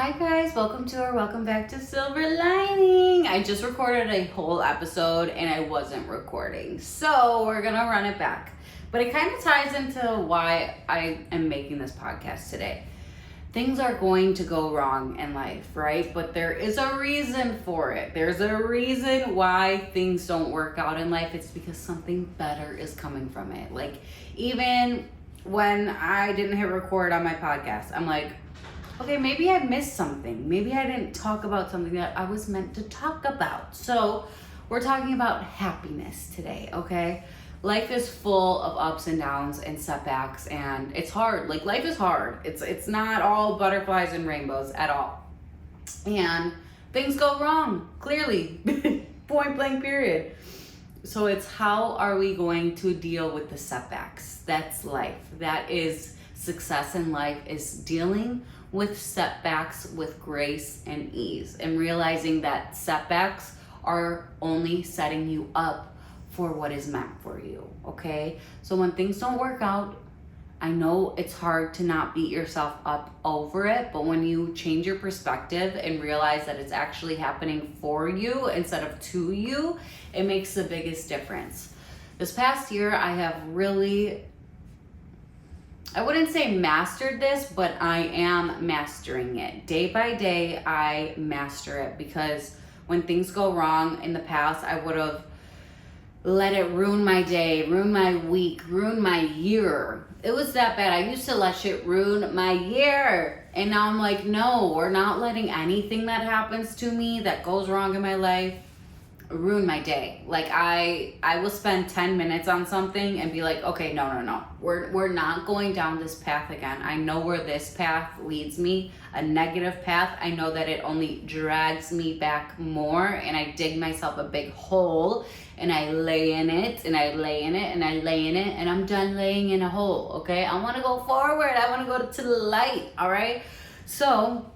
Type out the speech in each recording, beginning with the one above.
Hi guys, welcome back to Silver Lining. I just recorded a whole episode and I wasn't recording, so we're gonna run it back. But it kind of ties into why I am making this podcast today. Things are going to go wrong in life, right? But there is a reason for it. There's a reason why things don't work out in life. It's because something better is coming from it. Like, even when I didn't hit record on my podcast, I'm like, okay, maybe I missed something. Maybe I didn't talk about something that I was meant to talk about. So we're talking about happiness today, okay? Life is full of ups and downs and setbacks, and it's hard. Like, life is hard. It's not all butterflies and rainbows at all. And things go wrong, clearly. Point blank period. So it's how are we going to deal with the setbacks? That's life. That is success in life, is dealing with setbacks with grace and ease, and realizing that setbacks are only setting you up for what is meant for you, okay? So when things don't work out, I know it's hard to not beat yourself up over it, but when you change your perspective and realize that it's actually happening for you instead of to you, it makes the biggest difference. This past year, I have really, I wouldn't say mastered this, but I am mastering it. Day by day, I master it, because when things go wrong in the past, I would have let it ruin my day, ruin my week, ruin my year. It was that bad. I used to let shit ruin my year. And now I'm like, no, we're not letting anything that happens to me that goes wrong in my life ruin my day. Like, I will spend 10 minutes on something and be like, okay, no. We're not going down this path again. I know where this path leads me, a negative path. I know that it only drags me back more, and I dig myself a big hole, and I lay in it, and I lay in it, and I lay in it, and I'm done laying in a hole, okay? I want to go forward. I want to go to the light, all right? So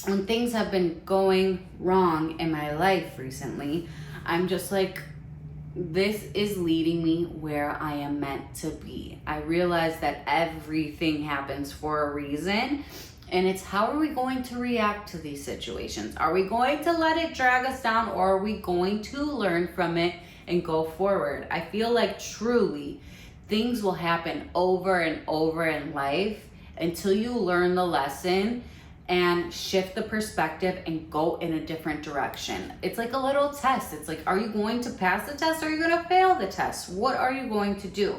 when things have been going wrong in my life recently, I'm just like, this is leading me where I am meant to be. I realize that everything happens for a reason, and it's how are we going to react to these situations? Are we going to let it drag us down, or are we going to learn from it and go forward? I feel like truly things will happen over and over in life until you learn the lesson and shift the perspective and go in a different direction. It's like a little test. It's like, are you going to pass the test, or are you going to fail the test? What are you going to do?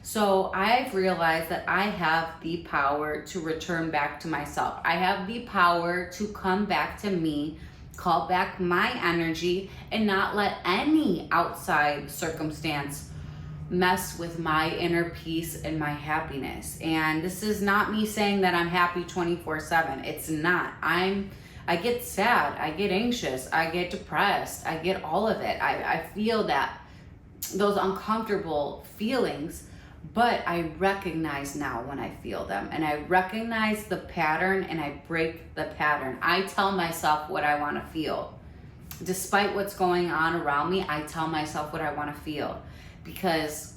So I've realized that I have the power to return back to myself. I have the power to come back to me, call back my energy, and not let any outside circumstance mess with my inner peace and my happiness. And this is not me saying that I'm happy 24/7. It's not. I get sad, I get anxious, I get depressed, I get all of it. I feel those uncomfortable feelings, but I recognize now when I feel them, and I recognize the pattern, and I break the pattern. I tell myself what I want to feel. Despite what's going on around me, I tell myself what I want to feel. Because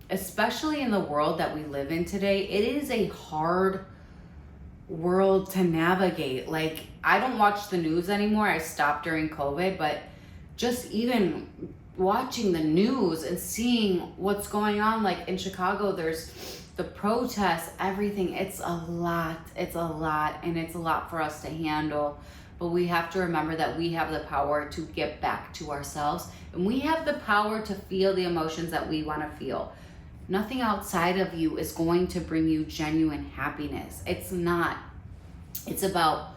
especially in the world that we live in today, it is a hard world to navigate. Like, I don't watch the news anymore. I stopped during COVID, but just even watching the news and seeing what's going on, like in Chicago, there's the protests, everything. It's a lot, and it's a lot for us to handle. But we have to remember that we have the power to get back to ourselves, and we have the power to feel the emotions that we want to feel. Nothing outside of you is going to bring you genuine happiness. It's not. It's about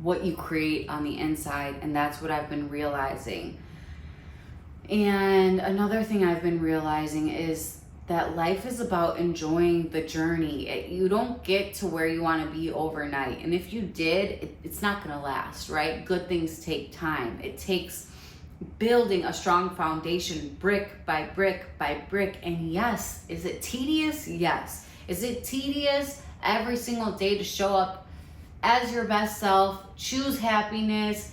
what you create on the inside, and that's what I've been realizing. And another thing I've been realizing is that life is about enjoying the journey. You don't get to where you want to be overnight. And if you did, it's not going to last, right? Good things take time. It takes building a strong foundation, brick by brick by brick. And yes, is it tedious? Yes. Is it tedious every single day to show up as your best self, choose happiness?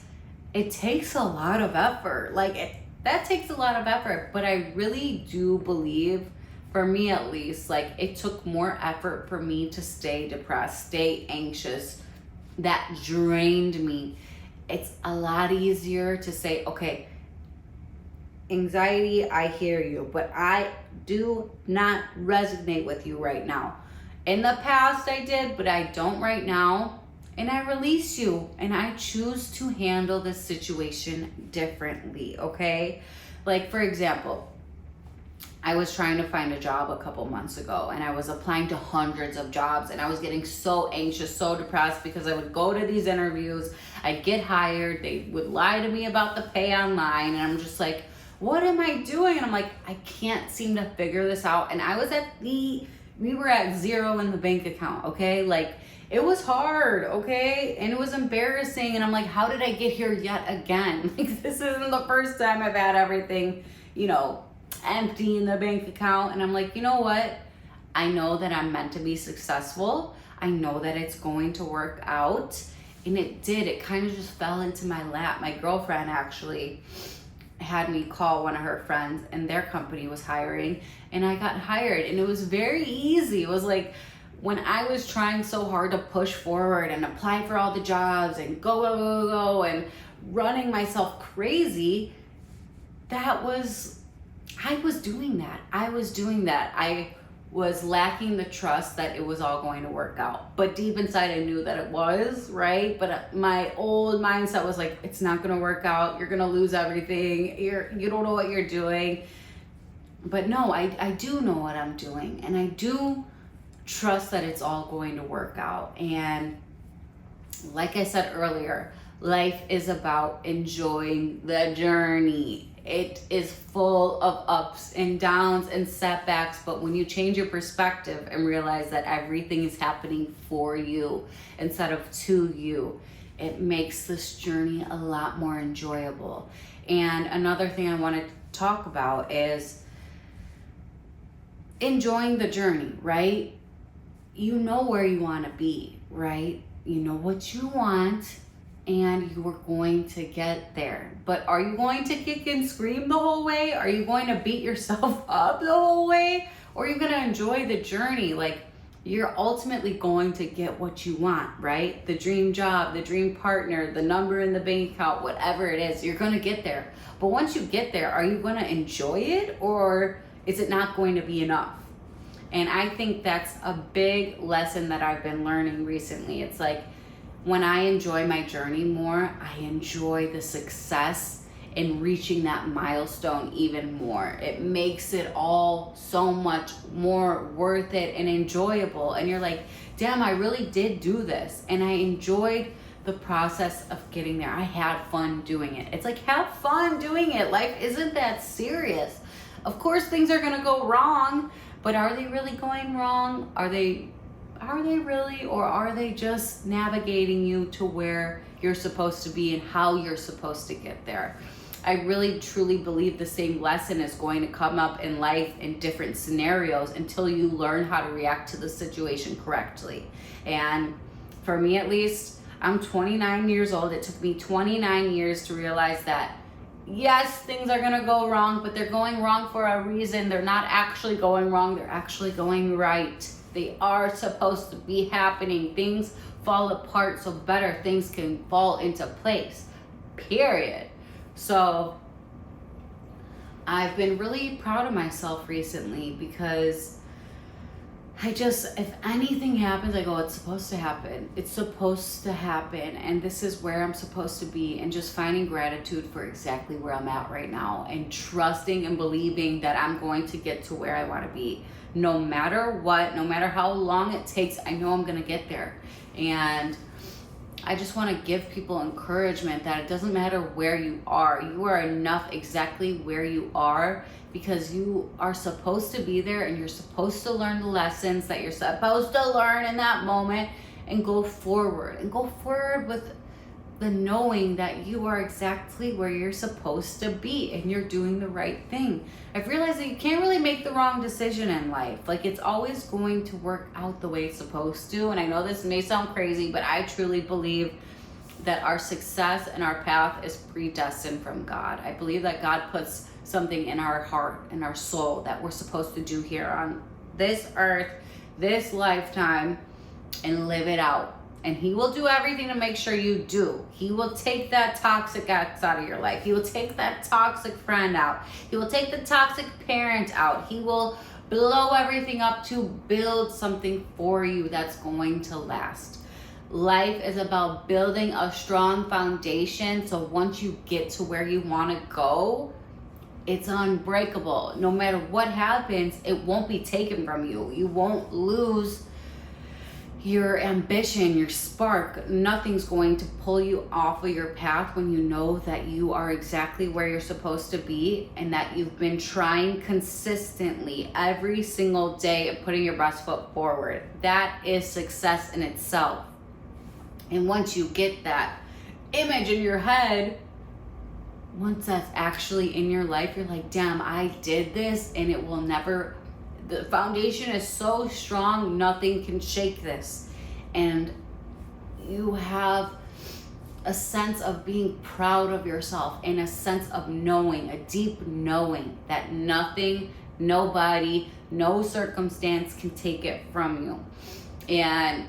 It takes a lot of effort. That takes a lot of effort. But I really do believe, for me at least, like, it took more effort for me to stay depressed, stay anxious, that drained me, it's a lot easier to say, okay, anxiety, I hear you, but I do not resonate with you right now. In the past I did, but I don't right now. And I release you, and I choose to handle this situation differently, okay? Like, for example, I was trying to find a job a couple months ago, and I was applying to hundreds of jobs, and I was getting so anxious, so depressed, because I would go to these interviews, I'd get hired, they would lie to me about the pay online, and I'm just like, what am I doing? And I'm like, I can't seem to figure this out. And I was we were at zero in the bank account, okay? Like, it was hard, okay? And it was embarrassing. And I'm like, how did I get here yet again? Like, this isn't the first time I've had everything, empty in the bank account. And I'm like, you know what? I know that I'm meant to be successful. I know that it's going to work out. And it did. It kind of just fell into my lap. My girlfriend actually had me call one of her friends, and their company was hiring, and I got hired. And it was very easy. It was like, when I was trying so hard to push forward and apply for all the jobs and go, and running myself crazy, I was doing that. I was lacking the trust that it was all going to work out. But deep inside, I knew that it was, right? But my old mindset was like, it's not going to work out. You're going to lose everything. You don't know what you're doing. But no, I do know what I'm doing. And I do trust that it's all going to work out. And like I said earlier, life is about enjoying the journey. It is full of ups and downs and setbacks, but when you change your perspective and realize that everything is happening for you instead of to you, it makes this journey a lot more enjoyable. And another thing I want to talk about is enjoying the journey, right? You know where you want to be, right? You know what you want, and you are going to get there. But are you going to kick and scream the whole way? Are you going to beat yourself up the whole way? Or are you going to enjoy the journey? Like, you're ultimately going to get what you want, right? The dream job, the dream partner, the number in the bank account, whatever it is, you're going to get there. But once you get there, are you going to enjoy it, or is it not going to be enough? And I think that's a big lesson that I've been learning recently. It's like, when I enjoy my journey more, I enjoy the success in reaching that milestone even more. It makes it all so much more worth it and enjoyable. And you're like, damn, I really did do this. And I enjoyed the process of getting there. I had fun doing it. It's like, have fun doing it. Life isn't that serious. Of course, things are gonna go wrong, but are they really going wrong? Are they really, or are they just navigating you to where you're supposed to be and how you're supposed to get there? I really truly believe the same lesson is going to come up in life in different scenarios until you learn how to react to the situation correctly. And for me, at least, I'm 29 years old. It took me 29 years to realize that yes, things are gonna go wrong, but they're going wrong for a reason. They're not actually going wrong, they're actually going right. They are supposed to be happening. Things fall apart so better things can fall into place, period. So I've been really proud of myself recently, because if anything happens, I go, it's supposed to happen. It's supposed to happen. And this is where I'm supposed to be. And just finding gratitude for exactly where I'm at right now, and trusting and believing that I'm going to get to where I want to be. No matter what, no matter how long it takes, I know I'm going to get there. And I just want to give people encouragement that it doesn't matter where you are. You are enough exactly where you are, because you are supposed to be there, and you're supposed to learn the lessons that you're supposed to learn in that moment, and go forward. And go forward with the knowing that you are exactly where you're supposed to be, and you're doing the right thing. I've realized that you can't really make the wrong decision in life. Like, it's always going to work out the way it's supposed to. And I know this may sound crazy, but I truly believe that our success and our path is predestined from God. I believe that God puts something in our heart and our soul that we're supposed to do here on this earth, this lifetime, and live it out. And he will do everything to make sure you do. He will take that toxic ex out of your life. He will take that toxic friend out. He will take the toxic parent out. He will blow everything up to build something for you that's going to last. Life is about building a strong foundation, so once you get to where you want to go, it's unbreakable. No matter what happens, it won't be taken from you. You won't lose your ambition, your spark. Nothing's going to pull you off of your path when you know that you are exactly where you're supposed to be and that you've been trying consistently every single day and putting your best foot forward. That is success in itself. And once you get that image in your head, once that's actually in your life, you're like, damn, I did this, and it will never, the foundation is so strong, nothing can shake this. And you have a sense of being proud of yourself and a sense of knowing, a deep knowing that nothing, nobody, no circumstance can take it from you. And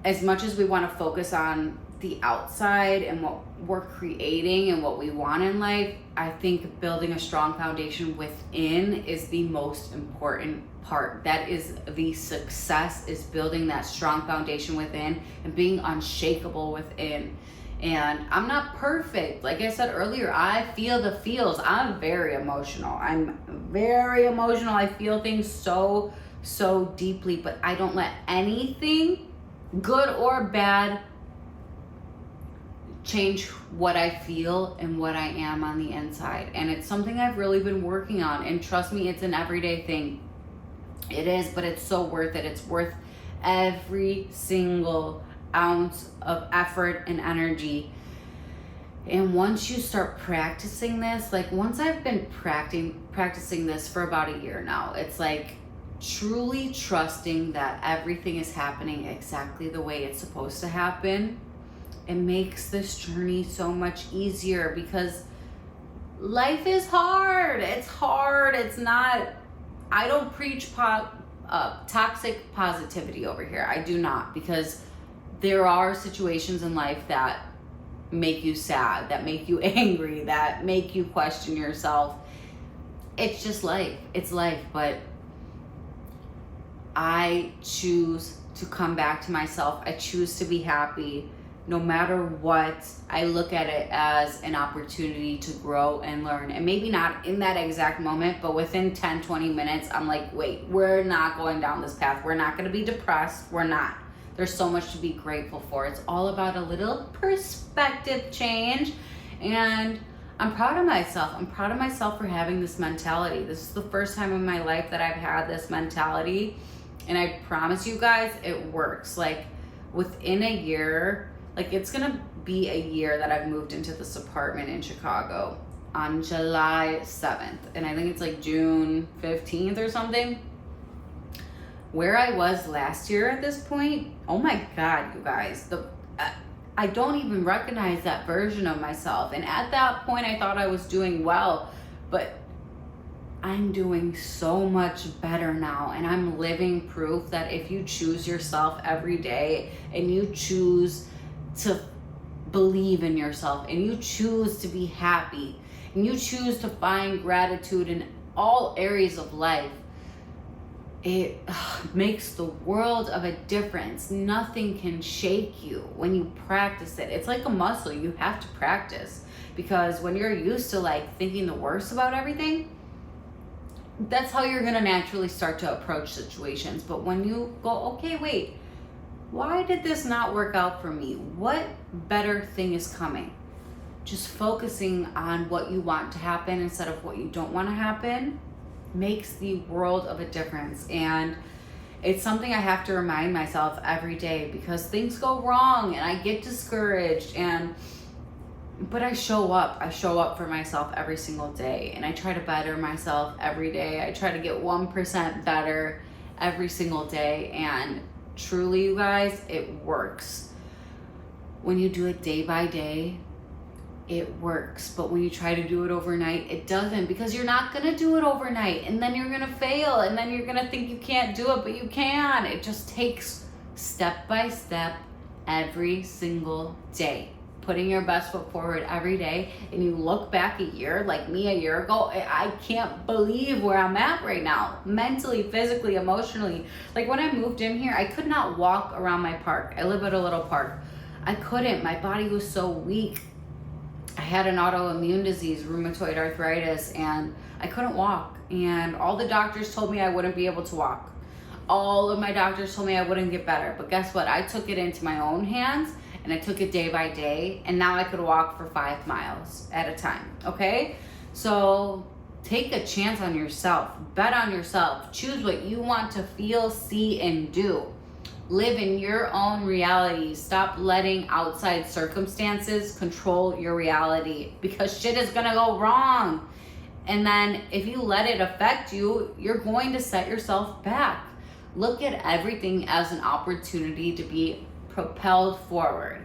as much as we want to focus on the outside and what we're creating and what we want in life, I think building a strong foundation within is the most important part. That is the success, is building that strong foundation within and being unshakable within. And I'm not perfect. Like I said earlier, I feel the feels. I'm very emotional. I feel things so deeply, but I don't let anything, good or bad, change what I feel and what I am on the inside. And it's something I've really been working on. And trust me, it's an everyday thing. It is, but it's so worth it. It's worth every single ounce of effort and energy. And once you start practicing this, like once I've been practicing this for about a year now, it's like truly trusting that everything is happening exactly the way it's supposed to happen. It makes this journey so much easier because life is hard. It's hard. It's not, I don't preach toxic positivity over here. I do not, because there are situations in life that make you sad, that make you angry, that make you question yourself. It's just life. It's life. But I choose to come back to myself. I choose to be happy. No matter what, I look at it as an opportunity to grow and learn. And maybe not in that exact moment, but within 10, 20 minutes, I'm like, wait, we're not going down this path. We're not going to be depressed. We're not. There's so much to be grateful for. It's all about a little perspective change. And I'm proud of myself. I'm proud of myself for having this mentality. This is the first time in my life that I've had this mentality. And I promise you guys, it works. Like within a year, like it's gonna be a year that I've moved into this apartment in Chicago on July 7th. And I think it's like June 15th or something. Where I was last year at this point, oh my God, you guys, I don't even recognize that version of myself. And at that point, I thought I was doing well, but I'm doing so much better now. And I'm living proof that if you choose yourself every day and you choose to believe in yourself and you choose to be happy and you choose to find gratitude in all areas of life, it makes the world of a difference. Nothing can shake you when you practice it. It's like a muscle. You have to practice, because when you're used to like thinking the worst about everything, that's how you're gonna naturally start to approach situations. But when you go, okay, wait, why did this not work out for me? What better thing is coming? Just focusing on what you want to happen instead of what you don't want to happen makes the world of a difference. And it's something I have to remind myself every day, because things go wrong and I get discouraged, but I show up for myself every single day, and I try to better myself every day. I try to get 1% better every single day. And truly, you guys, it works. When you do it day by day, it works. But when you try to do it overnight, it doesn't, because you're not going to do it overnight, and then you're going to fail, and then you're going to think you can't do it, but you can. It just takes step by step, every single day, putting your best foot forward every day. And you look back a year, like me a year ago, I can't believe where I'm at right now, mentally, physically, emotionally. Like when I moved in here, I could not walk around my park. I live at a little park. I couldn't. My body was so weak. I had an autoimmune disease, rheumatoid arthritis, and I couldn't walk. And all the doctors told me I wouldn't be able to walk. All of my doctors told me I wouldn't get better. But guess what? I took it into my own hands, and I took it day by day, and now I could walk for 5 miles at a time, okay? So take a chance on yourself. Bet on yourself. Choose what you want to feel, see, and do. Live in your own reality. Stop letting outside circumstances control your reality, because shit is gonna go wrong. And then if you let it affect you, you're going to set yourself back. Look at everything as an opportunity to be propelled forward.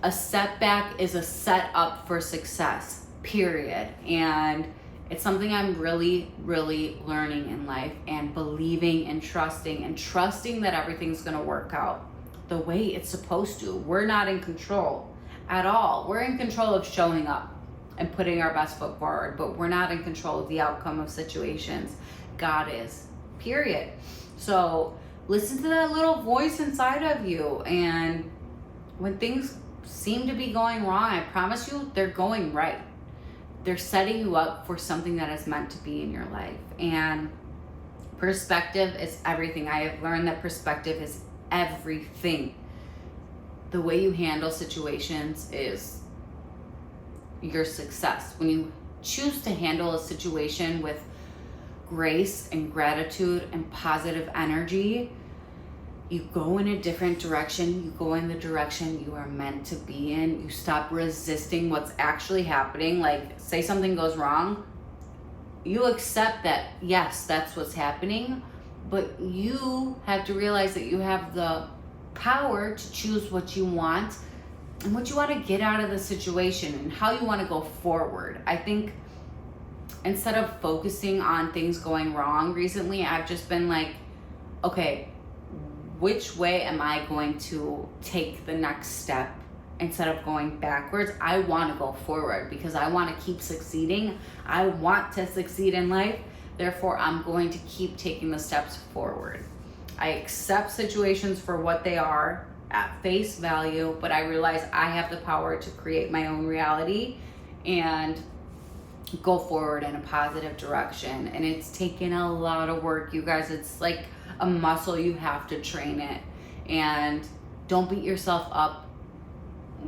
A setback is a setup for success, period. And it's something I'm really, really learning in life, and believing and trusting that everything's gonna work out the way it's supposed to. We're not in control at all. We're in control of showing up and putting our best foot forward, but we're not in control of the outcome of situations. God is, period. So listen to that little voice inside of you, and when things seem to be going wrong, I promise you they're going right. They're setting you up for something that is meant to be in your life. And perspective is everything. I have learned that perspective is everything. The way you handle situations is your success. When you choose to handle a situation with grace and gratitude and positive energy, you go in a different direction. You go in the direction you are meant to be in. You stop resisting what's actually happening. Like, say something goes wrong, you accept that, yes, that's what's happening, but you have to realize that you have the power to choose what you want and what you want to get out of the situation and how you want to go forward. I think instead of focusing on things going wrong recently, I've just been like, okay, which way am I going to take the next step instead of going backwards? I want to go forward because I want to keep succeeding. I want to succeed in life. Therefore, I'm going to keep taking the steps forward. I accept situations for what they are at face value, but I realize I have the power to create my own reality and go forward in a positive direction. And it's taken a lot of work, you guys. It's like a muscle. You have to train it. And don't beat yourself up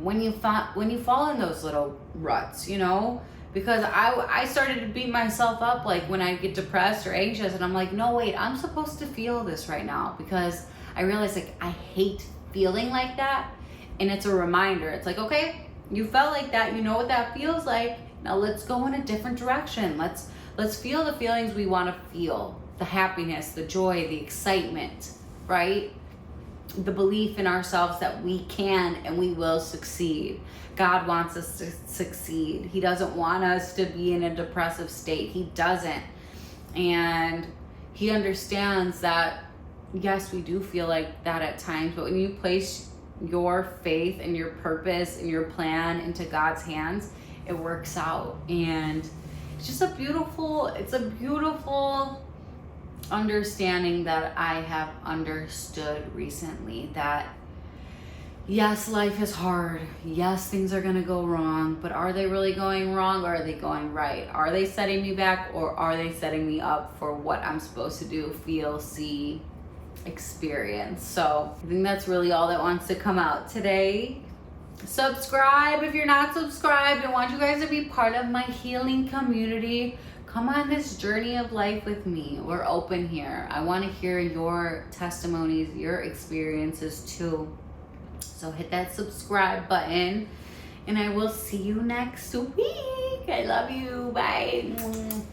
when you fall in those little ruts, you know, because I started to beat myself up like when I get depressed or anxious, and I'm like, no, wait, I'm supposed to feel this right now, because I realize like I hate feeling like that. And it's a reminder. It's like, okay, you felt like that, you know what that feels like. Now let's go in a different direction. Let's feel the feelings we want to feel. The happiness, the joy, the excitement, right? The belief in ourselves that we can and we will succeed. God wants us to succeed. He doesn't want us to be in a depressive state. He doesn't. And he understands that, yes, we do feel like that at times, but when you place your faith and your purpose and your plan into God's hands, it works out. And it's just a beautiful understanding that I have understood recently, that yes, life is hard. Yes, things are gonna go wrong, but are they really going wrong, or are they going right? Are they setting me back, or are they setting me up for what I'm supposed to do, feel, see, experience? So I think that's really all that wants to come out today. Subscribe if you're not subscribed. I want you guys to be part of my healing community. Come on this journey of life with me. We're open here. I want to hear your testimonies, your experiences too. So hit that subscribe button, and I will see you next week. I love you. Bye.